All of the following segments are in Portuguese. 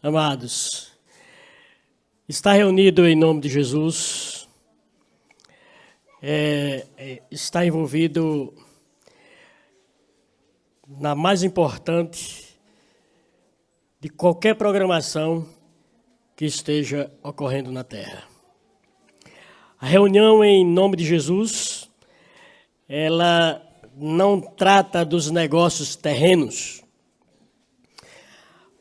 Amados, está reunido em nome de Jesus, está envolvido na mais importante de qualquer programação que esteja ocorrendo na Terra. A reunião em nome de Jesus, ela não trata dos negócios terrenos,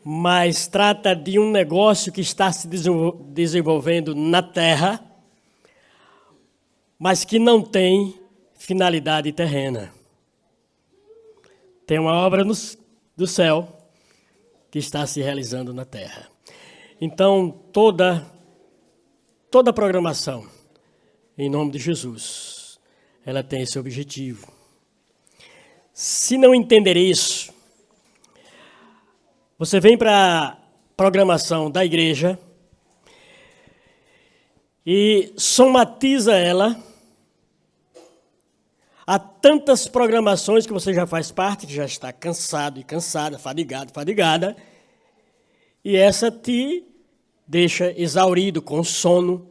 mas trata de um negócio que está se desenvolvendo na Terra, mas que não tem finalidade terrena. Tem uma obra do céu que está se realizando na Terra. Então, toda a programação, em nome de Jesus, ela tem esse objetivo. Se não entender isso, você vem para a programação da igreja e somatiza ela a tantas programações que você já faz parte, que já está cansado e cansada, fadigada, e essa te deixa exaurido, com sono.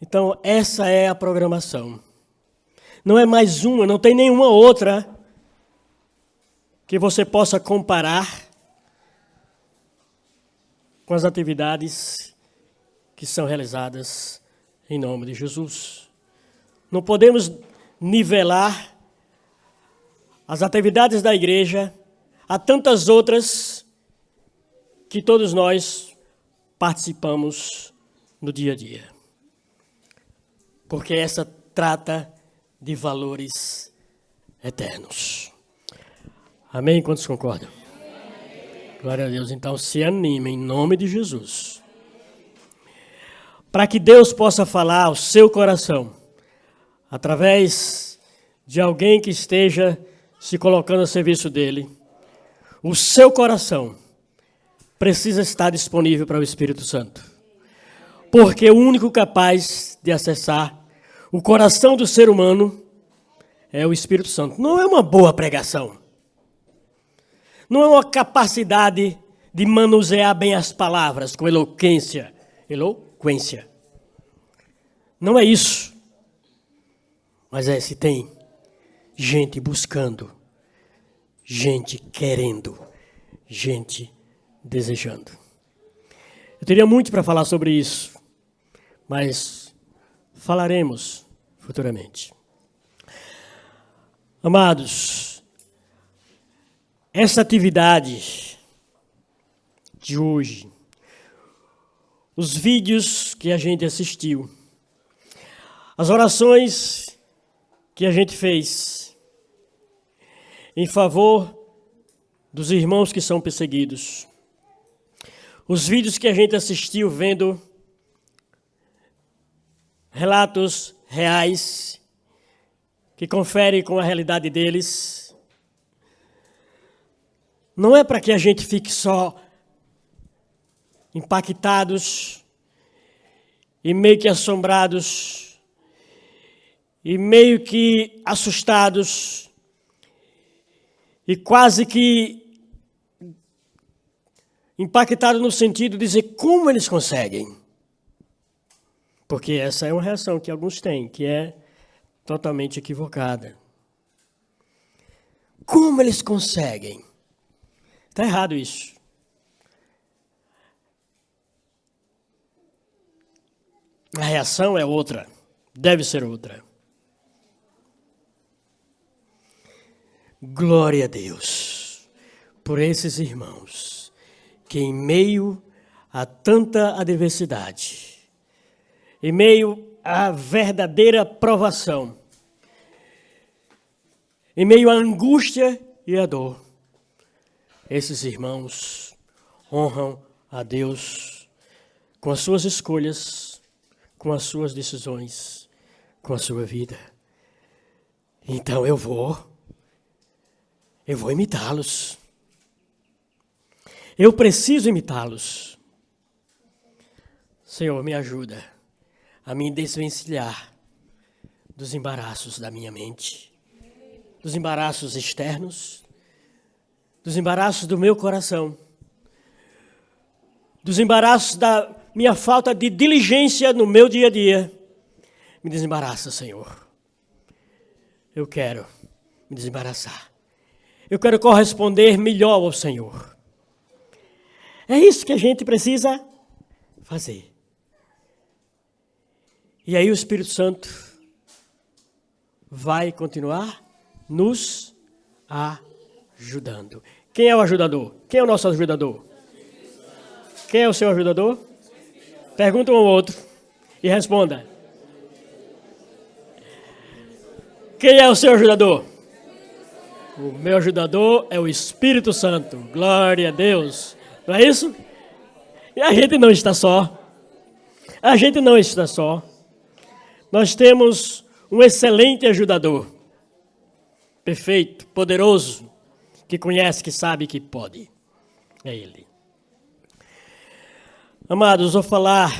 Então, essa é a programação. Não é mais uma, não tem nenhuma outra que você possa comparar com as atividades que são realizadas em nome de Jesus. Não podemos nivelar as atividades da igreja a tantas outras que todos nós participamos no dia a dia. Porque essa trata de valores eternos. Amém? Quantos concordam? Amém. Glória a Deus. Então, se anime em nome de Jesus. Para que Deus possa falar ao seu coração, através de alguém que esteja se colocando a serviço dele, o seu coração precisa estar disponível para o Espírito Santo. Porque o único capaz de acessar o coração do ser humano é o Espírito Santo. Não é uma boa pregação. Não é uma capacidade de manusear bem as palavras com eloquência. Não é isso. Mas é se tem gente buscando, gente querendo, gente desejando. Eu teria muito para falar sobre isso, mas falaremos futuramente. Amados, essa atividade de hoje, os vídeos que a gente assistiu, as orações que a gente fez em favor dos irmãos que são perseguidos, os vídeos que a gente assistiu vendo relatos reais que conferem com a realidade deles, não é para que a gente fique só impactados e meio que assombrados e meio que assustados e quase que impactados no sentido de dizer como eles conseguem. Porque essa é uma reação que alguns têm, que é totalmente equivocada. Como eles conseguem? Está errado isso. A reação é outra, deve ser outra. Glória a Deus por esses irmãos que em meio a tanta adversidade, em meio à verdadeira provação, em meio à angústia e à dor, esses irmãos honram a Deus com as suas escolhas, com as suas decisões, com a sua vida. Então eu vou imitá-los. Eu preciso imitá-los. Senhor, me ajuda a me desvencilhar dos embaraços da minha mente, dos embaraços externos, dos embaraços do meu coração, dos embaraços da minha falta de diligência no meu dia a dia. Me desembaraça, Senhor. Eu quero me desembaraçar. Eu quero corresponder melhor ao Senhor. É isso que a gente precisa fazer. E aí o Espírito Santo vai continuar nos ajudando. Quem é o ajudador? Quem é o nosso ajudador? Quem é o seu ajudador? Pergunta um ao outro e responda. Quem é o seu ajudador? O meu ajudador é o Espírito Santo. Glória a Deus. Não é isso? E a gente não está só. A gente não está só. Nós temos um excelente ajudador. Perfeito, poderoso, que conhece, que sabe, que pode. É Ele. Amados, vou falar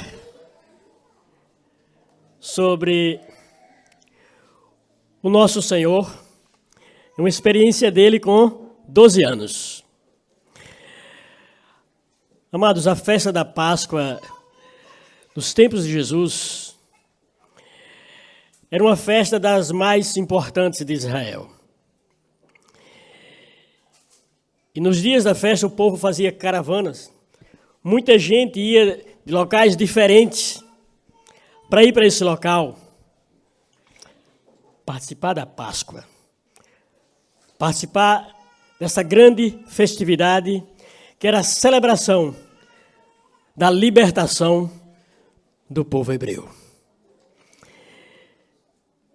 sobre o nosso Senhor, uma experiência dele com 12 anos. Amados, a festa da Páscoa, nos tempos de Jesus, era uma festa das mais importantes de Israel. E nos dias da festa o povo fazia caravanas. Muita gente ia de locais diferentes para ir para esse local, participar da Páscoa, participar dessa grande festividade que era a celebração da libertação do povo hebreu.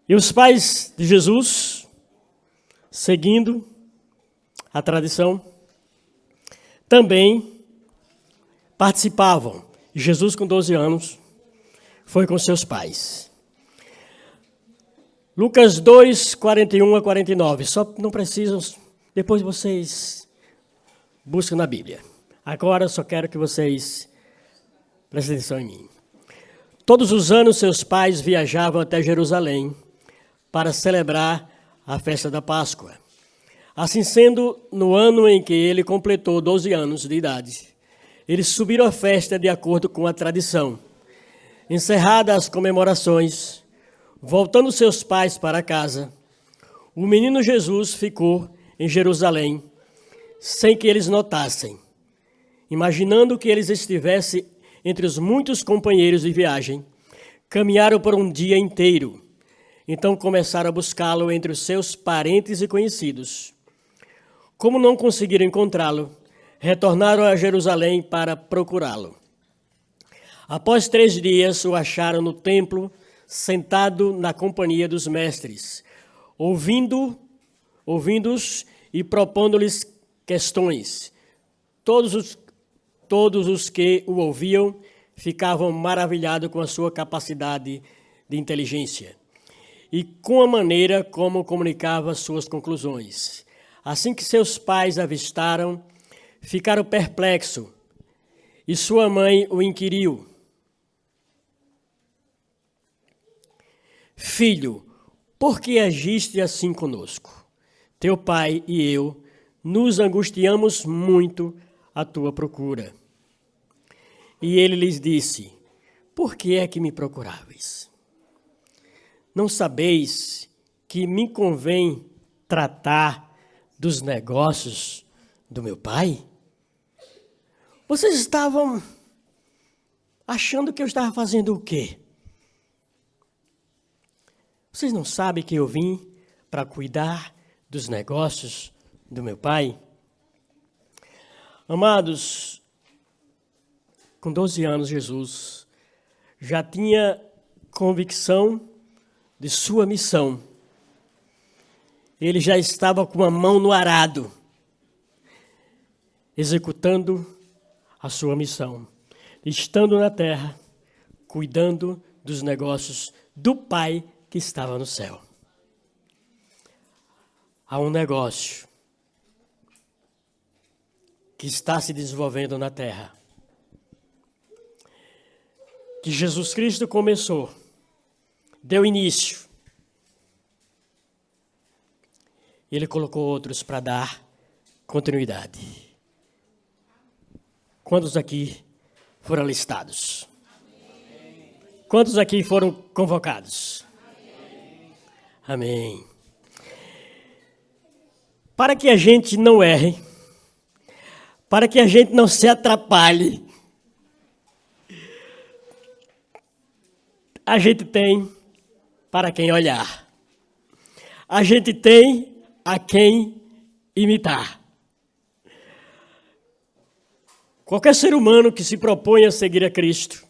E os pais de Jesus, seguindo a tradição, também participavam. Jesus, com 12 anos, foi com seus pais. Lucas 2, 41 a 49. Só não precisam, depois vocês buscam na Bíblia. Agora eu só quero que vocês prestem atenção em mim. Todos os anos seus pais viajavam até Jerusalém para celebrar a festa da Páscoa. Assim sendo, no ano em que ele completou 12 anos de idade, eles subiram à festa de acordo com a tradição. Encerradas as comemorações, voltando seus pais para casa, o menino Jesus ficou em Jerusalém, sem que eles notassem. Imaginando que eles estivessem entre os muitos companheiros de viagem, caminharam por um dia inteiro. Então começaram a buscá-lo entre os seus parentes e conhecidos. Como não conseguiram encontrá-lo, retornaram a Jerusalém para procurá-lo. Após 3 dias, o acharam no templo, sentado na companhia dos mestres, ouvindo-os e propondo-lhes questões. Todos os que o ouviam ficavam maravilhados com a sua capacidade de inteligência e com a maneira como comunicava suas conclusões. Assim que seus pais avistaram, ficaram perplexos, e sua mãe o inquiriu: Filho, por que agiste assim conosco? Teu pai e eu nos angustiamos muito à tua procura. E ele lhes disse: Por que é que me procuráveis? Não sabeis que me convém tratar dos negócios do meu pai? Vocês estavam achando que eu estava fazendo o quê? Vocês não sabem que eu vim para cuidar dos negócios do meu pai? Amados, com 12 anos, Jesus já tinha convicção de sua missão. Ele já estava com a mão no arado, executando a sua missão, estando na terra, cuidando dos negócios do Pai que estava no céu. Há um negócio que está se desenvolvendo na terra, que Jesus Cristo começou, deu início. Ele colocou outros para dar continuidade. Quantos aqui foram alistados? Quantos aqui foram convocados? Amém. Para que a gente não erre, para que a gente não se atrapalhe, a gente tem para quem olhar. A gente tem a quem imitar. Qualquer ser humano que se propõe a seguir a Cristo,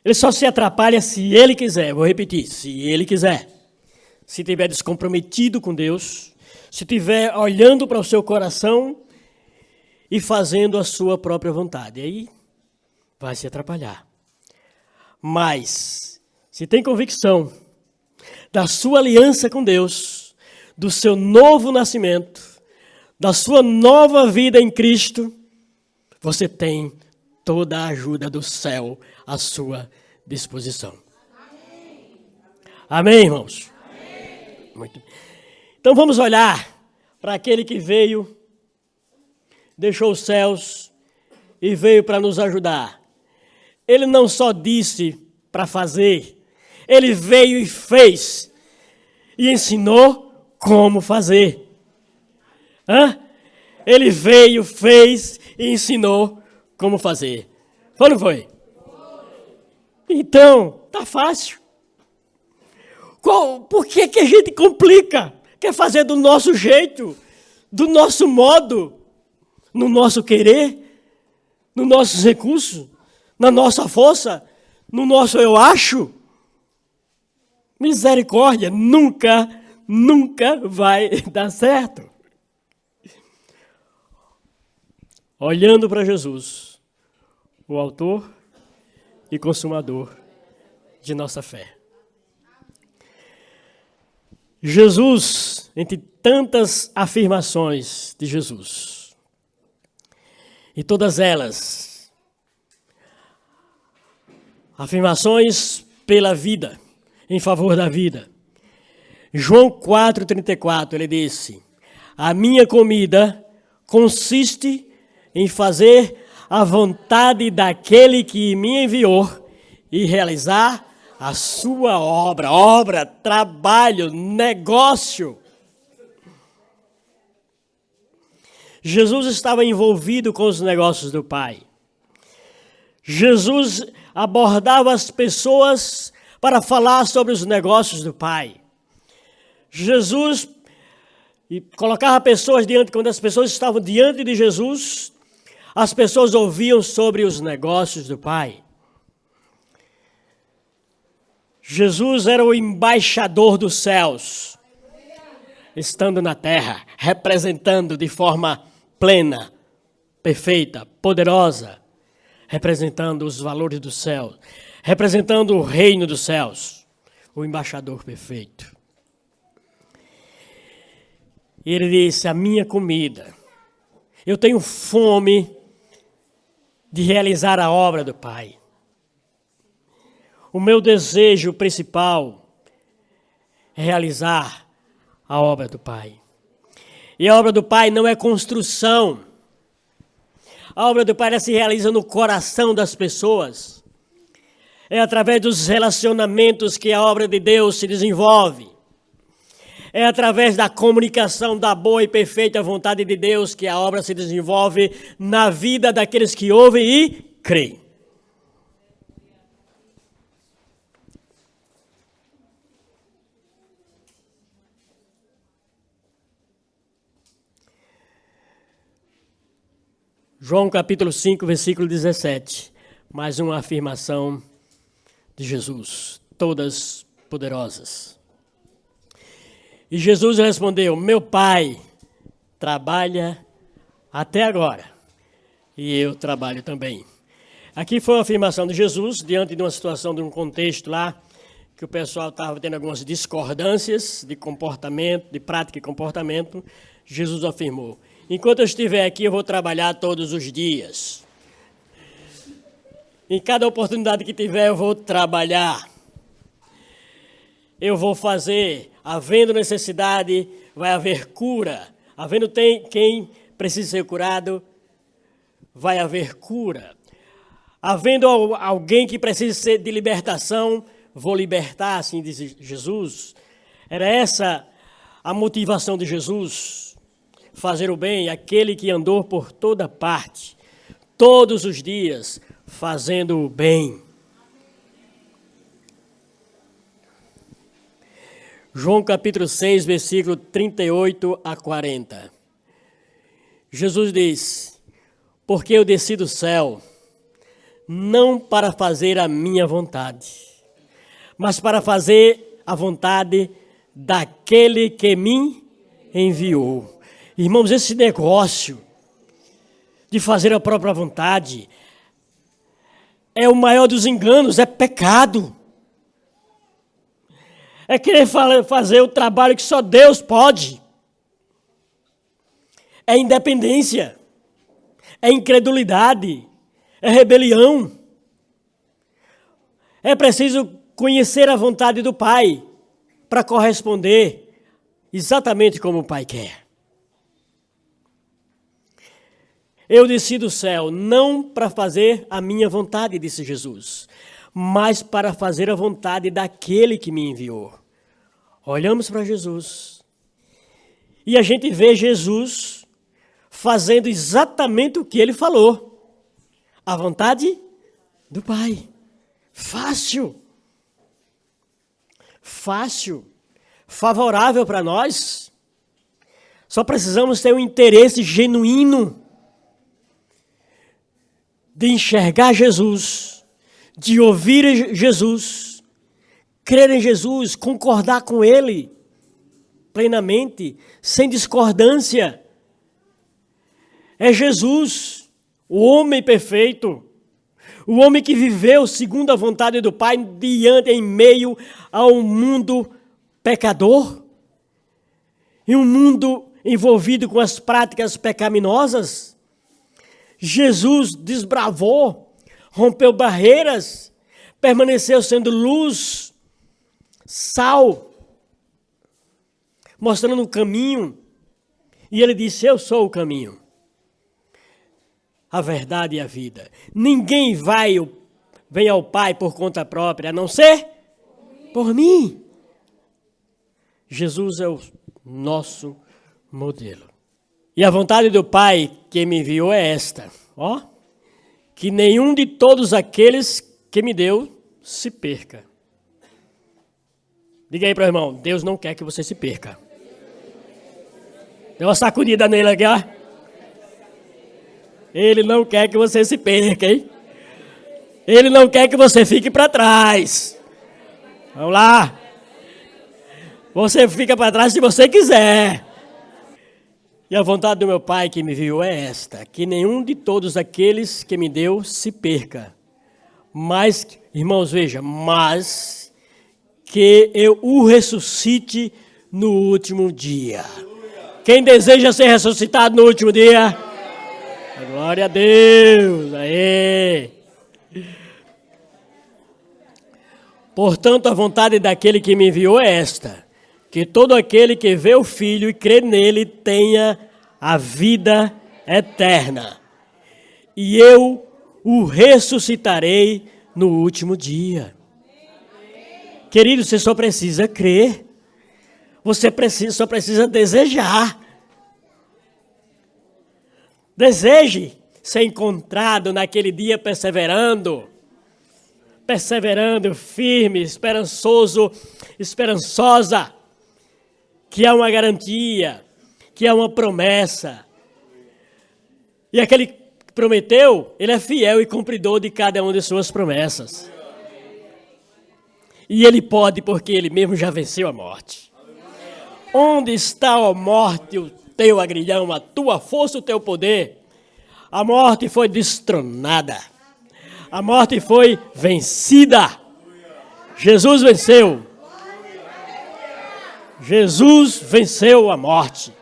ele só se atrapalha se ele quiser. Vou repetir, se ele quiser. Se estiver descomprometido com Deus, se estiver olhando para o seu coração e fazendo a sua própria vontade. Aí vai se atrapalhar. Mas, se tem convicção da sua aliança com Deus, do seu novo nascimento, da sua nova vida em Cristo, você tem toda a ajuda do céu à sua disposição. Amém, irmãos? Amém. Muito. Então vamos olhar para aquele que veio, deixou os céus e veio para nos ajudar. Ele não só disse para fazer, ele veio e fez e ensinou como fazer. Ele veio, fez e ensinou como fazer. Foi ou não foi? Então, tá fácil. Por que a gente complica? Quer fazer do nosso jeito, do nosso modo, no nosso querer, nos nossos recursos, na nossa força, no nosso eu acho? Misericórdia, nunca vai dar certo. Olhando para Jesus, o autor e consumador de nossa fé. Jesus, entre tantas afirmações de Jesus, e todas elas, afirmações pela vida, em favor da vida. João 4,34, ele disse: a minha comida consiste em fazer a vontade daquele que me enviou e realizar a sua obra, trabalho, negócio. Jesus estava envolvido com os negócios do Pai. Jesus abordava as pessoas para falar sobre os negócios do Pai. Jesus colocava pessoas quando as pessoas estavam diante de Jesus, as pessoas ouviam sobre os negócios do Pai. Jesus era o embaixador dos céus, estando na terra, representando de forma plena, perfeita, poderosa, representando os valores do céu, representando o reino dos céus, o embaixador perfeito. E ele disse: a minha comida, eu tenho fome de realizar a obra do Pai. O meu desejo principal é realizar a obra do Pai. E a obra do Pai não é construção. A obra do Pai ela se realiza no coração das pessoas. É através dos relacionamentos que a obra de Deus se desenvolve. É através da comunicação da boa e perfeita vontade de Deus que a obra se desenvolve na vida daqueles que ouvem e creem. João capítulo 5, versículo 17. Mais uma afirmação de Jesus, todas poderosas. E Jesus respondeu: meu Pai trabalha até agora, e eu trabalho também. Aqui foi uma afirmação de Jesus, diante de uma situação, de um contexto lá, que o pessoal estava tendo algumas discordâncias de comportamento, de prática e comportamento. Jesus afirmou: enquanto eu estiver aqui, eu vou trabalhar todos os dias. Em cada oportunidade que tiver, eu vou trabalhar. Eu vou fazer. Havendo necessidade, vai haver cura. Havendo quem precisa ser curado, vai haver cura. Havendo alguém que precisa de libertação, vou libertar, assim diz Jesus. Era essa a motivação de Jesus, fazer o bem, aquele que andou por toda parte, todos os dias, fazendo o bem. João capítulo 6, versículo 38 a 40. Jesus diz: porque eu desci do céu, não para fazer a minha vontade, mas para fazer a vontade daquele que me enviou. Irmãos, esse negócio de fazer a própria vontade é o maior dos enganos, é pecado. É querer fazer o trabalho que só Deus pode. É independência, é incredulidade, é rebelião. É preciso conhecer a vontade do Pai para corresponder exatamente como o Pai quer. Eu desci do céu não para fazer a minha vontade, disse Jesus, mas para fazer a vontade daquele que me enviou. Olhamos para Jesus e a gente vê Jesus fazendo exatamente o que ele falou. A vontade do Pai. Fácil. Fácil. Favorável para nós. Só precisamos ter um interesse genuíno de enxergar Jesus, de ouvir Jesus, crer em Jesus, concordar com Ele plenamente, sem discordância. É Jesus, o homem perfeito, o homem que viveu segundo a vontade do Pai em meio a um mundo pecador, e um mundo envolvido com as práticas pecaminosas. Jesus desbravou, rompeu barreiras, permaneceu sendo luz, sal, mostrando o caminho. E ele disse: eu sou o caminho, a verdade e a vida. Ninguém vem ao Pai por conta própria, a não ser por mim. Jesus é o nosso modelo. E a vontade do Pai que me enviou é esta, que nenhum de todos aqueles que me deu se perca. Diga aí para o irmão: Deus não quer que você se perca. Dê uma sacudida nele aqui, ó. Ele não quer que você se perca, hein? Ele não quer que você fique para trás. Vamos lá. Você fica para trás se você quiser. E a vontade do meu Pai que me enviou é esta: que nenhum de todos aqueles que me deu se perca. Mas, irmãos, veja, mas que eu o ressuscite no último dia. Quem deseja ser ressuscitado no último dia? Glória a Deus. Aê. Portanto, a vontade daquele que me enviou é esta: que todo aquele que vê o Filho e crê nele tenha a vida eterna. E eu o ressuscitarei no último dia. Querido, você só precisa crer. Você só precisa desejar. Deseje ser encontrado naquele dia perseverando firme, esperançosa, que há uma garantia, que há uma promessa. E aquele que prometeu, ele é fiel e cumpridor de cada uma de suas promessas. E ele pode, porque ele mesmo já venceu a morte. Onde está a morte, o teu agrilhão, a tua força, o teu poder? A morte foi destronada. A morte foi vencida. Jesus venceu. Jesus venceu a morte.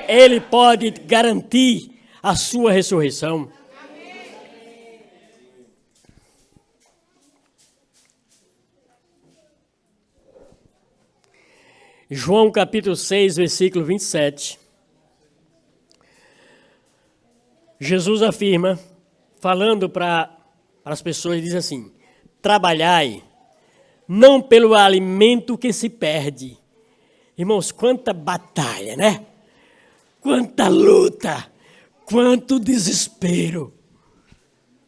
Ele pode garantir a sua ressurreição. João capítulo 6, versículo 27. Jesus afirma, falando para para as pessoas, diz assim: trabalhai não pelo alimento que se perde. Irmãos, quanta batalha, né? Quanta luta, quanto desespero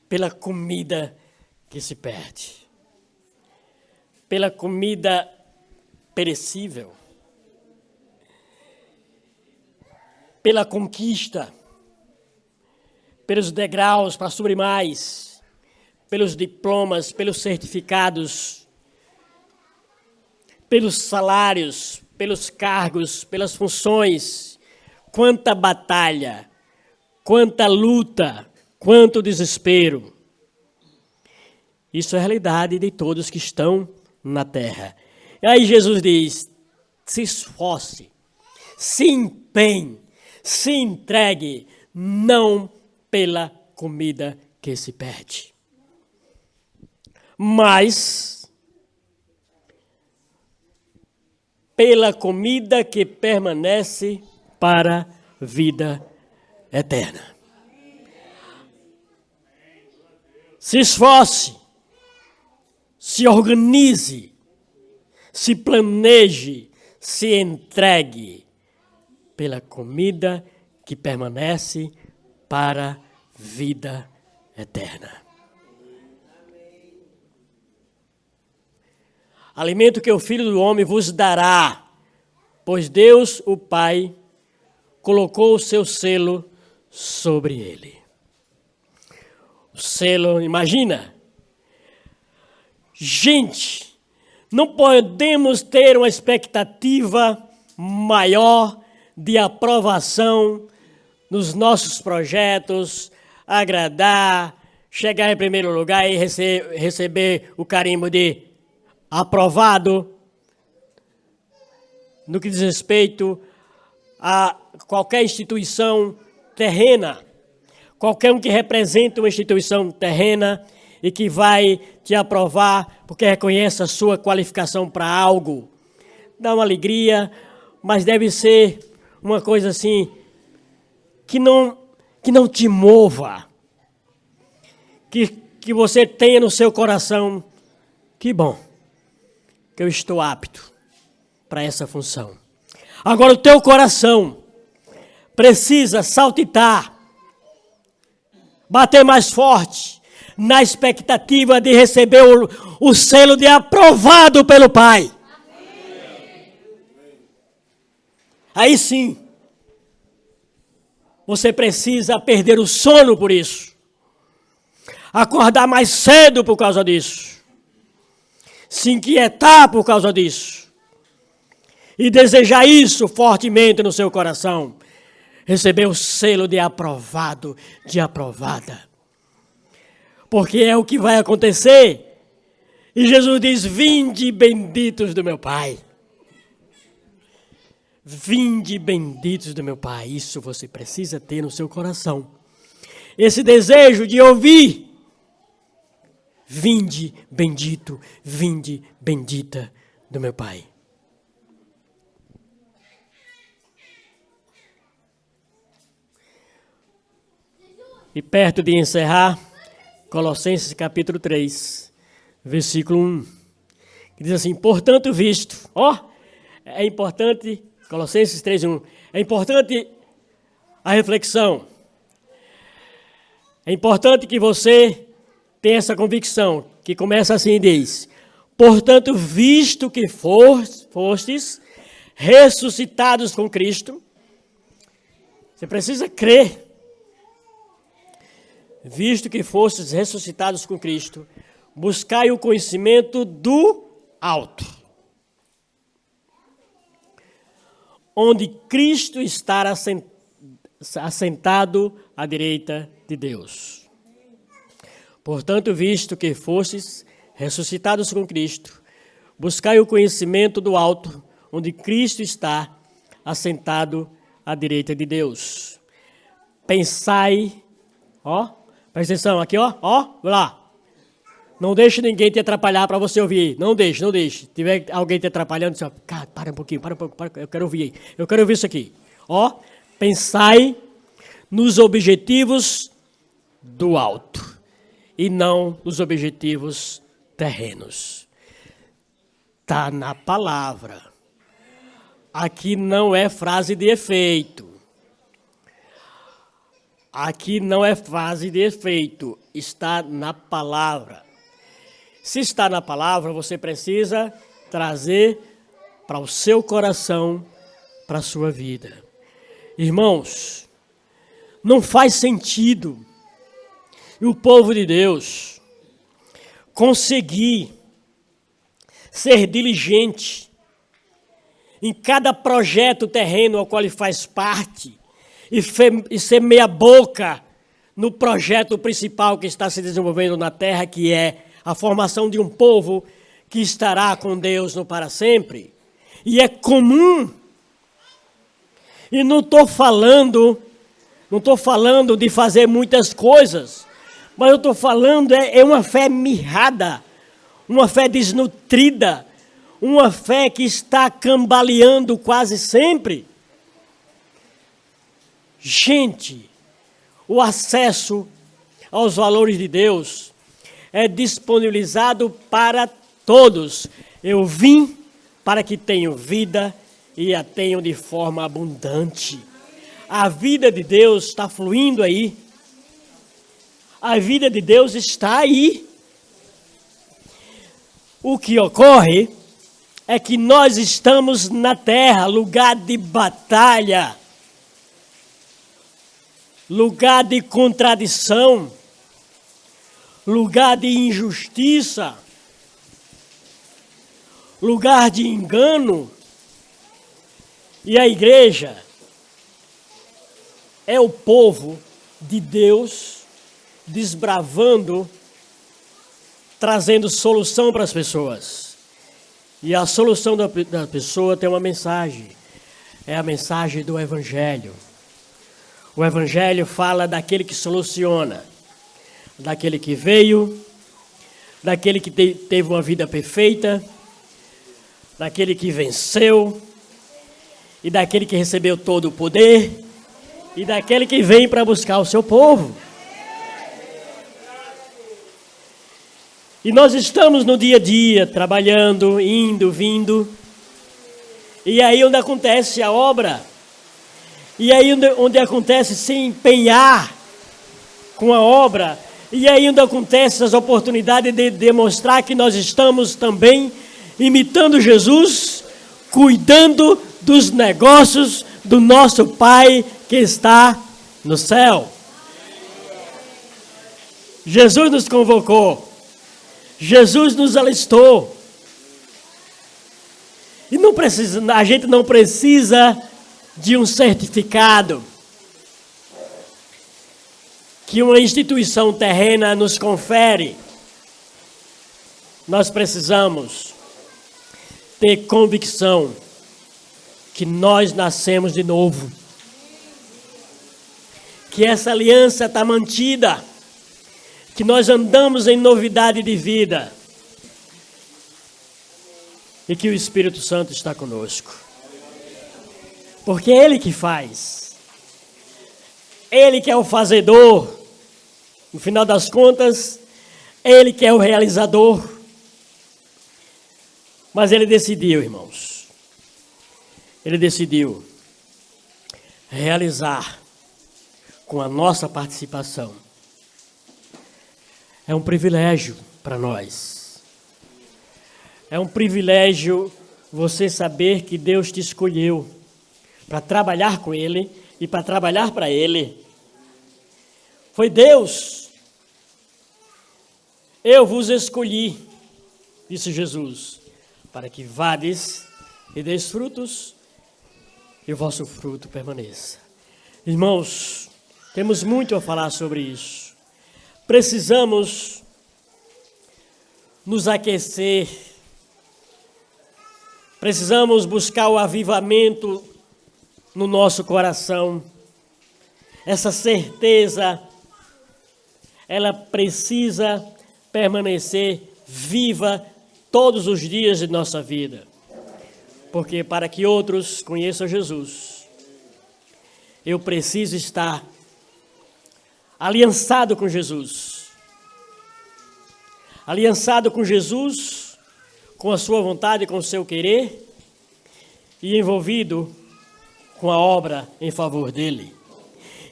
pela comida que se perde, pela comida perecível, pela conquista, pelos degraus para subir mais, pelos diplomas, pelos certificados, pelos salários, pelos cargos, pelas funções. Quanta batalha, quanta luta, quanto desespero. Isso é a realidade de todos que estão na terra. E aí Jesus diz: se esforce, se empenhe, se entregue, não pela comida que se perde, mas pela comida que permanece para a vida eterna. Se esforce, se organize, se planeje, se entregue pela comida que permanece para a vida eterna. Alimento que o Filho do Homem vos dará, pois Deus, o Pai, colocou o seu selo sobre ele. O selo, imagina. Gente, não podemos ter uma expectativa maior de aprovação nos nossos projetos, agradar, chegar em primeiro lugar e receber o carimbo de aprovado, no que diz respeito a qualquer instituição terrena, qualquer um que representa uma instituição terrena e que vai te aprovar porque reconhece a sua qualificação para algo. Dá uma alegria, mas deve ser uma coisa assim que não te mova, que você tenha no seu coração: que bom que eu estou apto para essa função. Agora o teu coração precisa saltitar, bater mais forte, na expectativa de receber o selo de aprovado pelo Pai. Aí sim, você precisa perder o sono por isso, acordar mais cedo por causa disso, se inquietar por causa disso e desejar isso fortemente no seu coração, receber o selo de aprovado, de aprovada. Porque é o que vai acontecer. E Jesus diz: vinde benditos do meu Pai. Vinde benditos do meu Pai. Isso você precisa ter no seu coração. Esse desejo de ouvir: vinde bendito, vinde bendita do meu Pai. E perto de encerrar, Colossenses capítulo 3, versículo 1, que diz assim: portanto visto, é importante, Colossenses 3, 1, é importante a reflexão, é importante que você tenha essa convicção, que começa assim e diz: portanto visto que fostes ressuscitados com Cristo, você precisa crer. Visto que fostes ressuscitados com Cristo, buscai o conhecimento do alto, onde Cristo está assentado à direita de Deus. Portanto, visto que fostes ressuscitados com Cristo, buscai o conhecimento do alto, onde Cristo está assentado à direita de Deus. Pensai, presta atenção aqui, vai lá. Não deixe ninguém te atrapalhar para você ouvir. Não deixe. Se tiver alguém te atrapalhando, você cara, para um pouquinho, eu quero ouvir. Eu quero ouvir isso aqui. Pensai nos objetivos do alto. e não nos objetivos terrenos. Está na palavra. Aqui não é frase de efeito. Aqui não é frase de efeito. Está na palavra. Se está na palavra, você precisa trazer para o seu coração, para a sua vida. Irmãos, não faz sentido o povo de Deus conseguir ser diligente em cada projeto terreno ao qual ele faz parte e ser meia boca no projeto principal que está se desenvolvendo na terra, que é a formação de um povo que estará com Deus no para sempre. E é comum, e não estou falando de fazer muitas coisas, mas eu estou falando é uma fé mirrada, uma fé desnutrida, uma fé que está cambaleando quase sempre. Gente, o acesso aos valores de Deus é disponibilizado para todos. Eu vim para que tenham vida e a tenham de forma abundante. A vida de Deus está fluindo aí. A vida de Deus está aí. O que ocorre é que nós estamos na terra, lugar de batalha, lugar de contradição, lugar de injustiça, lugar de engano. E a igreja é o povo de Deus desbravando, trazendo solução para as pessoas. E a solução da pessoa tem uma mensagem. É a mensagem do Evangelho. O Evangelho fala daquele que soluciona, daquele que veio, daquele que teve uma vida perfeita, daquele que venceu, e daquele que recebeu todo o poder, e daquele que vem para buscar o seu povo. E nós estamos no dia a dia, trabalhando, indo, vindo, e aí onde acontece a obra, e aí onde acontece se empenhar com a obra, e aí onde acontece as oportunidades de demonstrar que nós estamos também imitando Jesus, cuidando dos negócios do nosso Pai que está no céu. Jesus nos convocou, Jesus nos alistou, e a gente não precisa de um certificado que uma instituição terrena nos confere. Nós precisamos ter convicção que nós nascemos de novo, que essa aliança está mantida, que nós andamos em novidade de vida e que o Espírito Santo está conosco. Porque é Ele que faz, Ele que é o fazedor, no final das contas, Ele que é o realizador. Mas Ele decidiu, irmãos, Ele decidiu realizar com a nossa participação. É um privilégio para nós. É um privilégio você saber que Deus te escolheu para trabalhar com Ele e para trabalhar para Ele. Foi Deus. Eu vos escolhi, disse Jesus, para que vades e deis frutos e o vosso fruto permaneça. Irmãos, temos muito a falar sobre isso. Precisamos nos aquecer, precisamos buscar o avivamento no nosso coração. Essa certeza, ela precisa permanecer viva todos os dias de nossa vida. Porque para que outros conheçam Jesus, eu preciso estar aliançado com Jesus. aliançado com Jesus, com a sua vontade, com o seu querer, e envolvido com a obra em favor dele,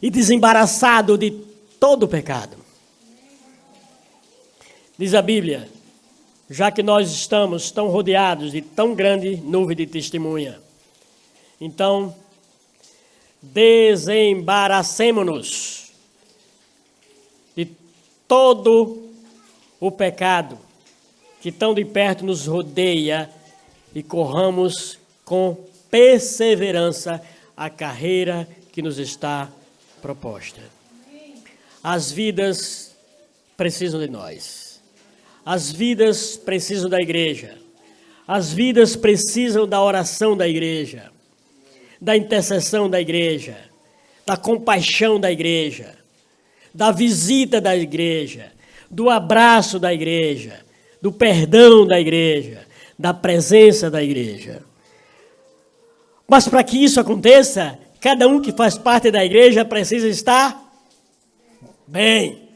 e desembaraçado de todo o pecado. Diz a Bíblia, já que nós estamos tão rodeados de tão grande nuvem de testemunha, então desembaracemo-nos de todo o pecado que tão de perto nos rodeia e corramos com perseverança a carreira que nos está proposta. As vidas precisam de nós. As vidas precisam da igreja. As vidas precisam da oração da igreja, da intercessão da igreja, da compaixão da igreja, da visita da igreja, do abraço da igreja, do perdão da igreja, da presença da igreja. Mas para que isso aconteça, cada um que faz parte da igreja precisa estar bem.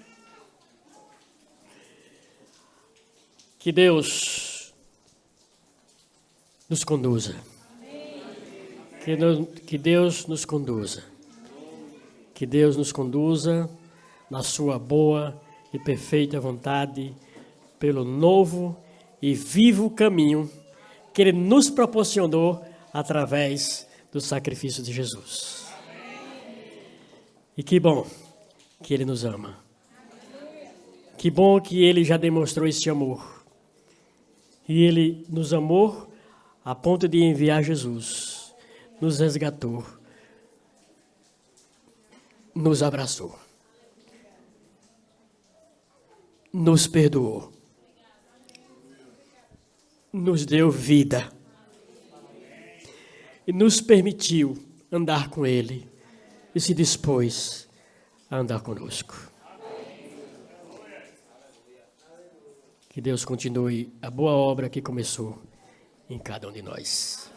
Que Deus nos conduza. Que Deus nos conduza. Que Deus nos conduza na sua boa e perfeita vontade, pelo novo e vivo caminho que Ele nos proporcionou através do sacrifício de Jesus. E que bom que Ele nos ama. Que bom que Ele já demonstrou esse amor. E Ele nos amou a ponto de enviar Jesus, nos resgatou, nos abraçou, nos perdoou, nos deu vida e nos permitiu andar com Ele e se dispôs a andar conosco. Que Deus continue a boa obra que começou em cada um de nós.